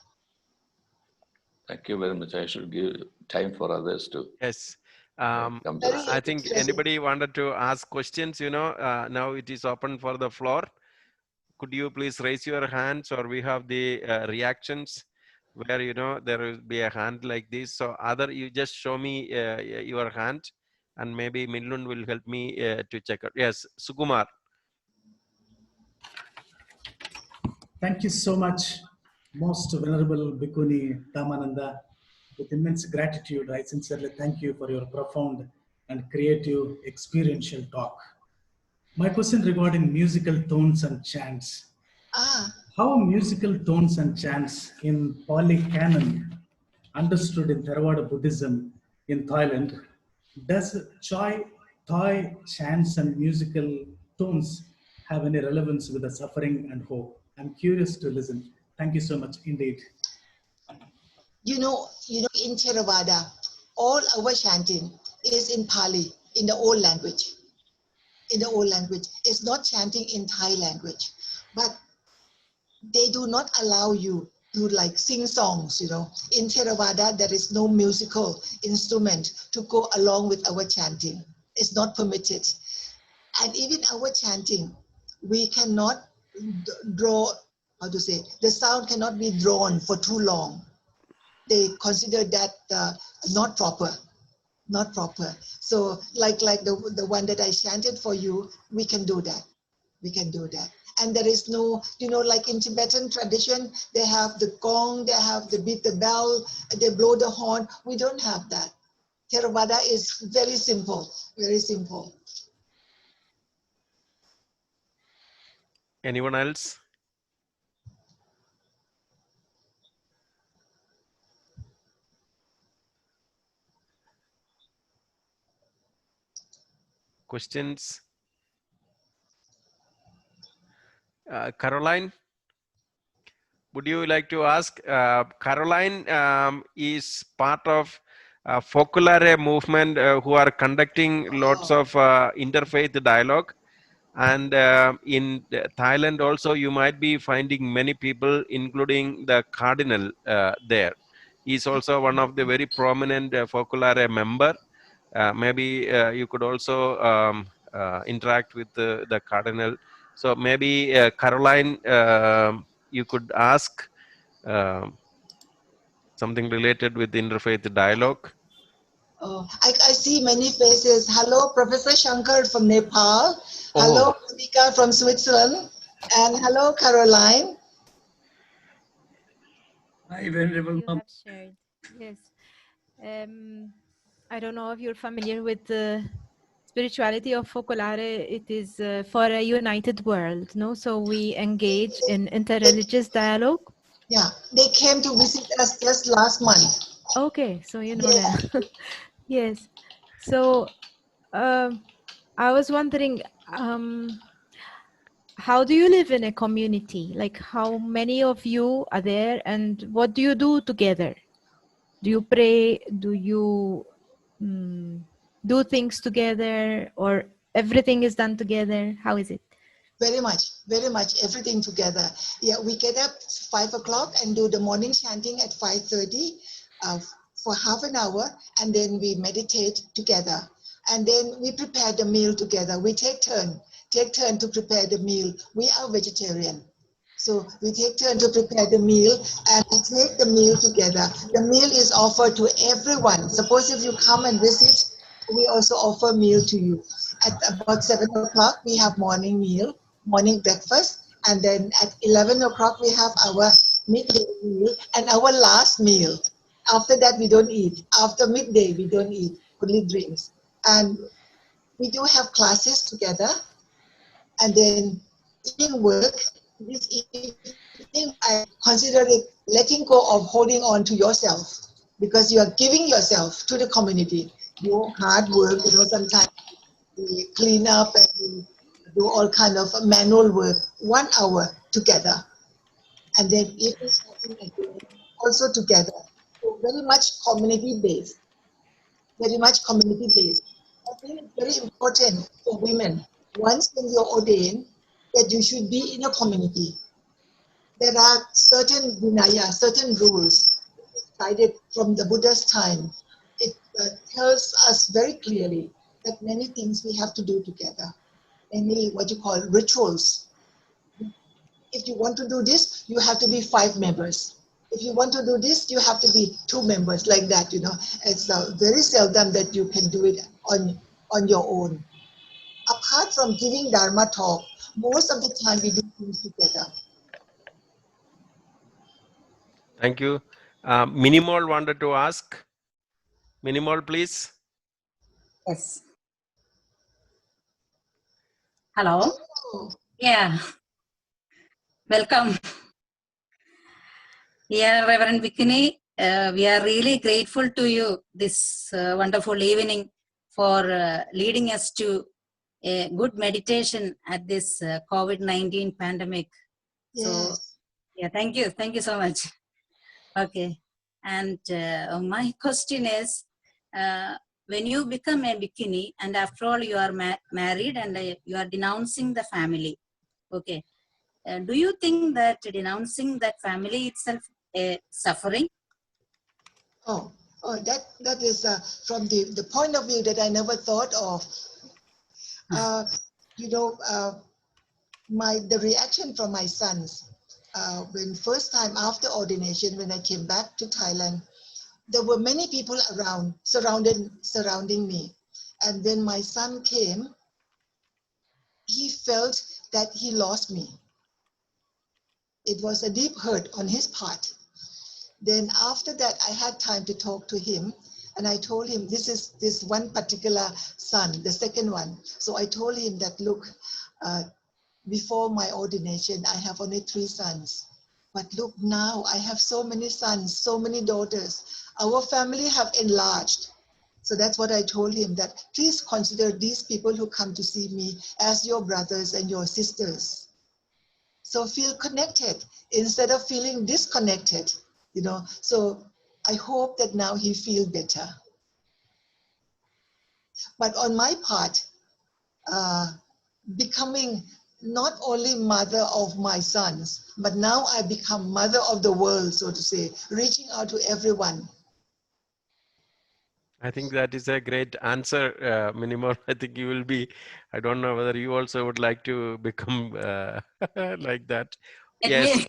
Thank you very much. I should give time for others to Yes. come to the I think subject. anybody wanted to ask questions, now it is open for the floor. Could you please raise your hands, or we have the reactions where, there will be a hand like this. So you just show me your hand, and maybe Milun will help me to check out. Yes, Sukumar. Thank you so much. Most Venerable Bhikkhuni Dhammanada, with immense gratitude, I sincerely thank you for your profound and creative experiential talk. My question regarding musical tones and chants. Ah, How musical tones and chants in Pali Canon, understood in Theravada Buddhism in Thailand, does Thai chants and musical tones have any relevance with the suffering and hope? I'm curious to listen. Thank you so much indeed. in Theravada, all our chanting is in Pali, in the old language. In the old language, it's not chanting in Thai language, but they do not allow you to like sing songs. In Theravada, there is no musical instrument to go along with our chanting. It's not permitted. And even our chanting, we cannot draw, how to say, the sound cannot be drawn for too long. They consider that not proper, not proper. So like the one that I chanted for you, we can do that. We can do that. And there is no, like in Tibetan tradition, they have the gong, they beat the bell, they blow the horn. We don't have that. Theravada is very simple, very simple. Anyone else? Questions? Caroline, would you like to ask? Caroline is part of Focolare movement who are conducting lots of interfaith dialogue. And in Thailand also, you might be finding many people, including the cardinal there. He's also one of the very prominent Focolare member. Maybe you could also interact with the cardinal. So maybe Caroline, you could ask something related with interfaith dialogue. I see many faces. Hello, Professor Shankar from Nepal. Hello, Monica from Switzerland. And hello, Caroline. Hi, Venerable You Mom. have shared. Yes. I don't know if you're familiar with the spirituality of Focolare. It is for a united world, no? So we engage in interreligious dialogue. Yeah, they came to visit us just last month. Okay, so you know Yeah. that. Yes. So I was wondering, how do you live in a community? Like, how many of you are there, and what do you do together? Do you pray? Do you do things together, or everything is done together? How is it? Very much, everything together. Yeah, we get up 5 o'clock and do the morning chanting at 5:30 for half an hour, and then we meditate together. And then we prepare the meal together. We take turn to prepare the meal. We are vegetarian. So we take turn to prepare the meal, and we take the meal together. The meal is offered to everyone. Suppose if you come and visit, we also offer meal to you. At about 7 o'clock, we have morning meal, morning breakfast, and then at 11 o'clock, we have our midday meal and our last meal. After that, we don't eat. After midday, we don't eat, only drinks. And we do have classes together, and then evening work. This evening, I consider it letting go of holding on to yourself, because you are giving yourself to the community. You hard work, sometimes we clean up and we do all kind of manual work, 1 hour together. And then evening starting again, also together. So very much community based, very much community based. I think it's very important for women, once when you're ordained, that you should be in a community. There are certain vinaya, certain rules cited from the Buddha's time. It tells us very clearly that many things we have to do together, many what you call rituals. If you want to do this, you have to be 5 members. If you want to do this, you have to be 2 members, like that. It's very seldom that you can do it on your own. Apart from giving Dharma talk, most of the time we do things together. Thank you. Minimal wanted to ask. Minimal, please. Yes. Hello. Oh, Yeah. Welcome. Yeah, Reverend Bhikkhuni, we are really grateful to you this wonderful evening for leading us to a good meditation at this COVID-19 pandemic. So, yes. yeah, thank you. Thank you so much. Okay. And my question is, when you become a bhikkhuni and after all you are married and you are denouncing the family, okay, do you think that denouncing that family itself suffering? Oh, that is from the point of view that I never thought of. You know, the reaction from my sons when first time after ordination, when I came back to Thailand, there were many people around, surrounding me. And when my son came, he felt that he lost me. It was a deep hurt on his part. Then after that, I had time to talk to him, and I told him, this is this one particular son, the second one. So I told him that, look, before my ordination, I have only 3 sons. But look, now I have so many sons, so many daughters. Our family have enlarged. So that's what I told him, that please consider these people who come to see me as your brothers and your sisters. So feel connected instead of feeling disconnected, you know. So I hope that now he feels better. But on my part, becoming not only mother of my sons, but now I become mother of the world, so to say, reaching out to everyone. I think that is a great answer, Minimal. I think you will be, I don't know whether you also would like to become like that. Let Yes.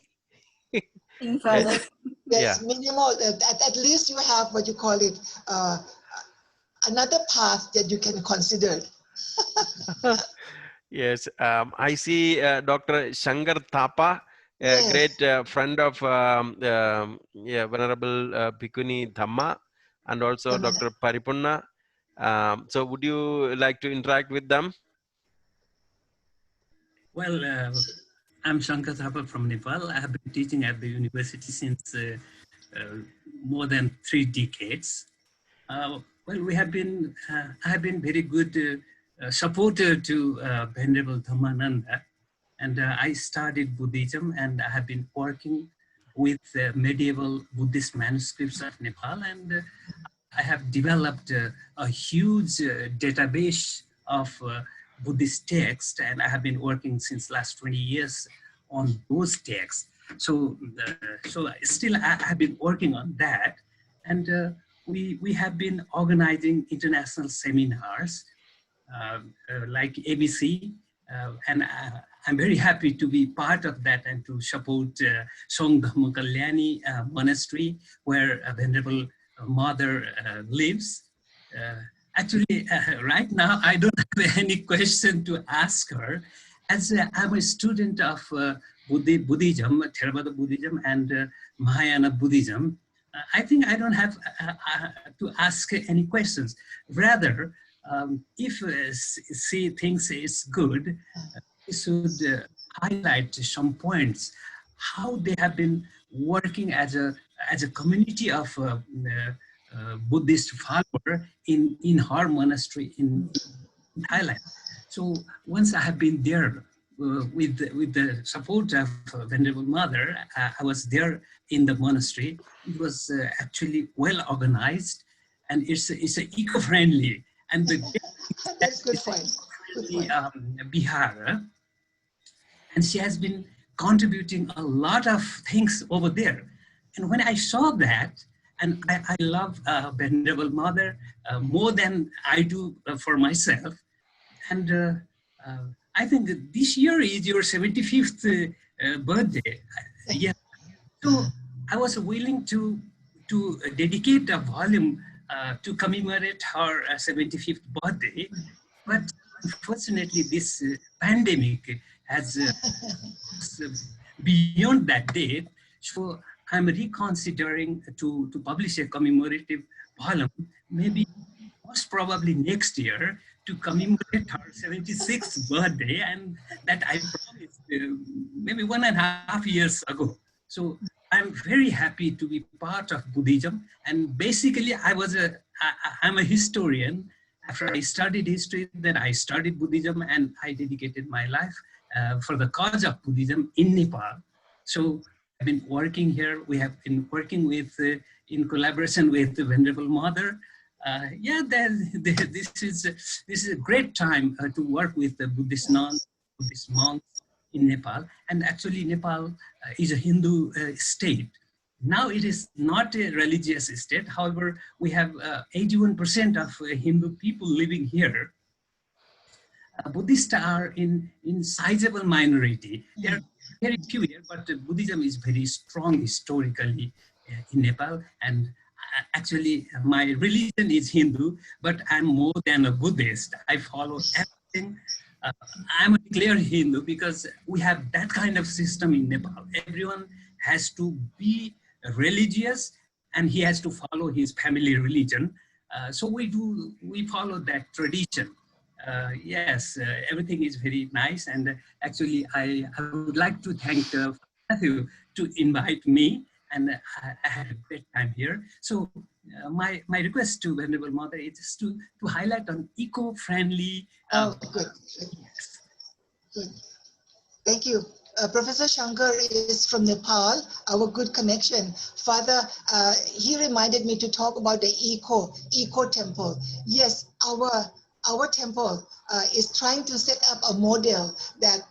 me think further. Yes, Yeah. minimal, at least you have what you call it, another path that you can consider. Yes, I see Dr. Shankar Thapa, a Yes. great friend of yeah, Venerable Bhikkhuni Dhamma, and also Dr. Paripunna. So would you like to interact with them? Well, I'm Shankar Thapa from Nepal. I have been teaching at the university since more than 3 decades. Well, we have been, I have been very good supporter to Venerable Dhammanada, and I studied Buddhism, and I have been working with medieval Buddhist manuscripts of Nepal, and I have developed a huge database of Buddhist texts, and I have been working since last 20 years on those texts. So, so still I have been working on that, and we have been organizing international seminars like ABC, and I'm very happy to be part of that and to support Song Dhamma Kalyani Monastery, where a Venerable Mother lives. Actually, right now, I don't have any question to ask her. As I'm a student of Buddhism, Theravada Buddhism, and Mahayana Buddhism, I think I don't have to ask any questions. Rather, if she thinks it's good, we should highlight some points, how they have been working as a community of Buddhist follower in her monastery in Thailand. So once I have been there with the support of Venerable Mother, I was there in the monastery. It was actually well organized, and it's eco-friendly. And the That's good point. Good point. Bihar, and she has been contributing a lot of things over there. And when I saw that, and I love Venerable Mother more than I do for myself, and I think that this year is your 75th birthday. Yeah. So I was willing to dedicate a volume to commemorate her 75th birthday, but unfortunately this pandemic has beyond that date. So I'm reconsidering to publish a commemorative volume, maybe most probably next year, to commemorate her 76th birthday, and that I promised maybe 1.5 years ago. So I'm very happy to be part of Buddhism, and basically I'm a historian. After I studied history, then I studied Buddhism, and I dedicated my life for the cause of Buddhism in Nepal. So I've been working here. We have been working with, in collaboration with the Venerable Mother. This is a great time to work with the Buddhist nuns, Buddhist monks in Nepal. And actually Nepal is a Hindu state. Now it is not a religious state. However, we have 81% of Hindu people living here. Buddhists are in sizable minority. There are very few here, but Buddhism is very strong historically in Nepal. And actually, my religion is Hindu, but I'm more than a Buddhist. I follow everything. I'm a declared Hindu because we have that kind of system in Nepal. Everyone has to be religious and he has to follow his family religion. So we follow that tradition. Yes, everything is very nice. And actually, I would like to thank Matthew to invite me. And I had a great time here. So my request to Venerable Mother is to highlight on eco-friendly. Good. Yes. Good. Thank you. Professor Shankar is from Nepal, our good connection. Father, he reminded me to talk about the eco temple. Yes, our temple is trying to set up a model that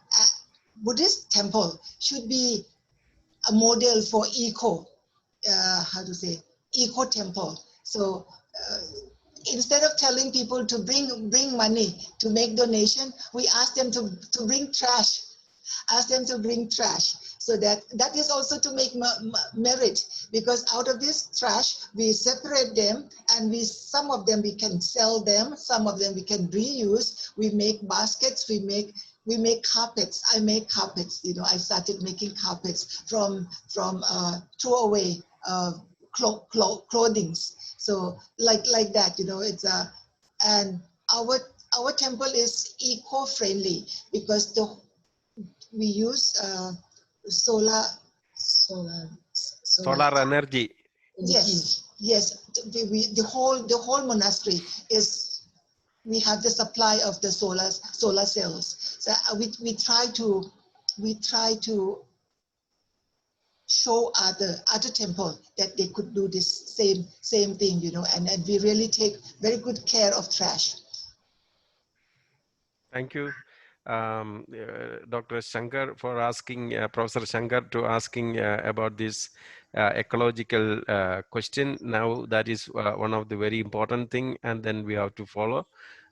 Buddhist temple should be a model for eco temple. So instead of telling people to bring money to make donation, we ask them to bring trash. Ask them to bring trash. So that is also to make merit, because out of this trash we separate them, and some of them we can sell them, some of them we can reuse. We make baskets, we make carpets. I make carpets. I started making carpets from throwaway clothing. So like that, it's and our temple is eco-friendly because we use solar energy. Yes. The whole monastery is. We have the supply of the solar cells. So we try to show other temple that they could do this same thing, and we really take very good care of trash. Thank you, Dr. Shankar, for asking, Professor Shankar, to asking about this ecological question. Now that is one of the very important thing, and then we have to follow.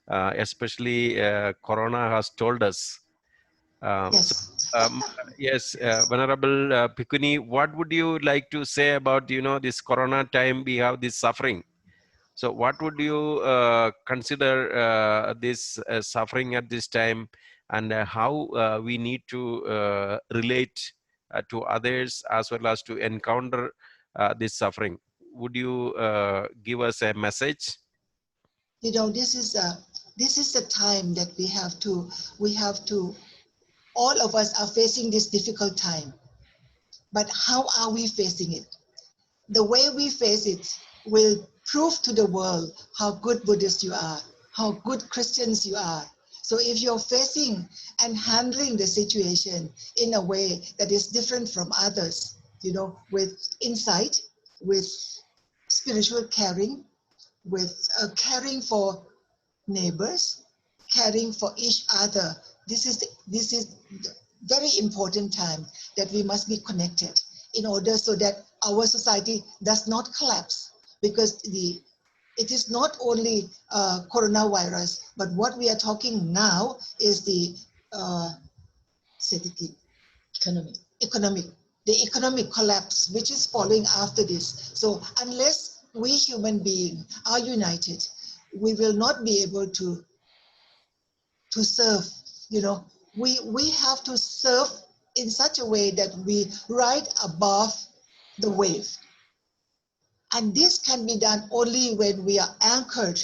Especially Corona has told us. Yes, Venerable Bhikkhuni, what would you like to say about this Corona time? We have this suffering. So what would you consider this suffering at this time, and how we need to relate to others as well as to encounter this suffering? Would you give us a message? This is the time that we have to. All of us are facing this difficult time, but how are we facing it? The way we face it will prove to the world how good Buddhists you are, how good Christians you are. So if you're facing and handling the situation in a way that is different from others, with insight, with spiritual caring, with caring for neighbors, caring for each other, this is very important time that we must be connected in order so that our society does not collapse, because it is not only coronavirus, but what we are talking now is the economic collapse, which is following after this. So unless we human beings are united, we will not be able to serve. We have to serve in such a way that we rise above the wave. And this can be done only when we are anchored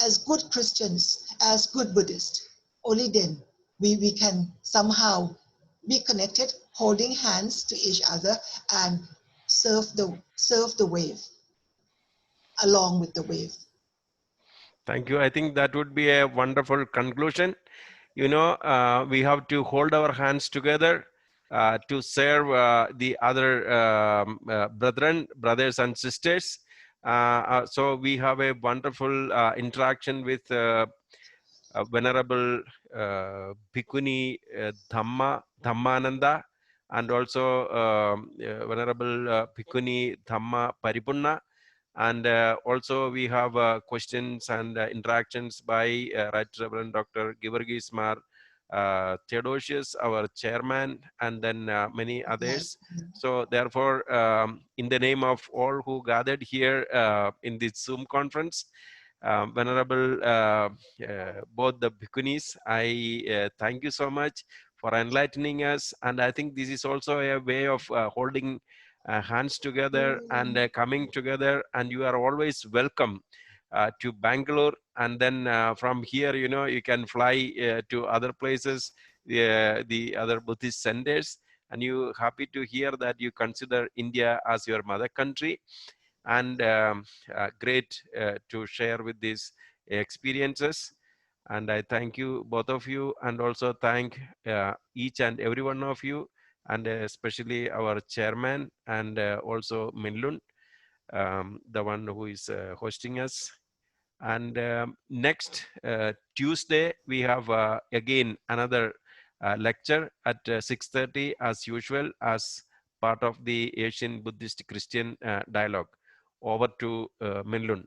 as good Christians, as good Buddhists. Only then we can somehow be connected, holding hands to each other and serve the wave along with the wave. Thank you. I think that would be a wonderful conclusion. You know, we have to hold our hands together to serve the other brothers and sisters. So we have a wonderful interaction with Venerable Bhikkhuni Dhammanada, and also Venerable Bhikkhuni Dhamma Paripurna. And also we have questions and interactions by Right Reverend Dr. Givargis Mar Theodosius, our chairman, and then many others. So therefore, in the name of all who gathered here in this Zoom conference, Venerable both the Bhikkhunis, I thank you so much for enlightening us. And I think this is also a way of holding hands together and coming together, and you are always welcome to Bangalore. And then from here, you know, you can fly to other places, the other Buddhist centers, and you happy to hear that you consider India as your mother country. And great to share with these experiences. And I thank you, both of you, and also thank each and every one of you, and especially our chairman, and also Minlun, the one who is hosting us. And next Tuesday, we have again another lecture at 6:30 as usual, as part of the Asian Buddhist Christian dialogue. Over to Minlun.